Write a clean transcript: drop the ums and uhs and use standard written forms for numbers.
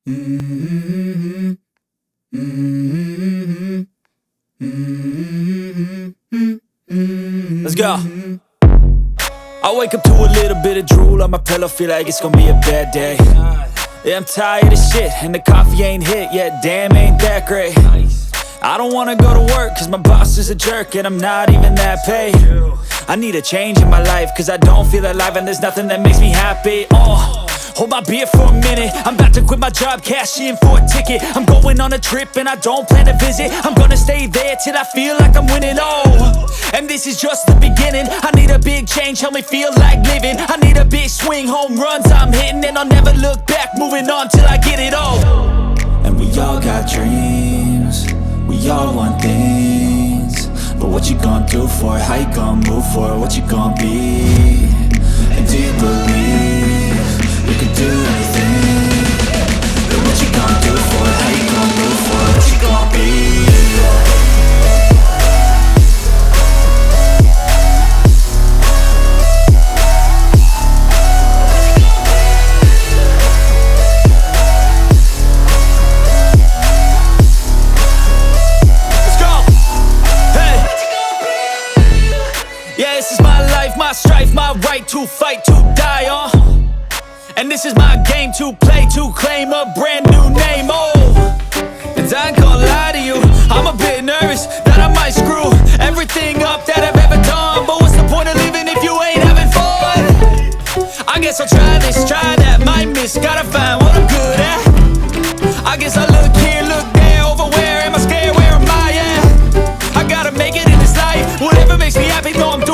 Mm-hmm. Mm-hmm. Mm-hmm. Let's go. I wake up to a little bit of drool on my pillow, feel like it's gonna be a bad day. Yeah, I'm tired of shit, and the coffee ain't hit yet, damn, ain't that great. I don't wanna go to work, cause my boss is a jerk, and I'm not even that paid. I need a change in my life, cause I don't feel alive, and there's nothing that makes me happy. Hold my beer for a minute, I'm about to quit my job, cash in for a ticket. I'm going on a trip and I don't plan to visit. I'm gonna stay there till I feel like I'm winning, and this is just the beginning. I need a big change, help me feel like living. I need a big swing, home runs I'm hitting, and I'll never look back, moving on till I get it all. And we all got dreams, we all want things, but what you gonna do for it? How you gonna move for it? What you gonna be? And do you believe you can do anything? But what you gonna do for it? How you gonna move for it? What you gonna be? Let's go! Hey! Yeah, this is my life, my strife, my right to fight, to die, and this is my game to play, to claim a brand new name, and I ain't gonna lie to you, I'm a bit nervous that I might screw everything up that I've ever done. But what's the point of living if you ain't having fun? I guess I'll try this, try that, might miss, gotta find what I'm good at. I guess I look here, look there, over where am I scared, where am I at? I gotta make it in this life, whatever makes me happy, though I'm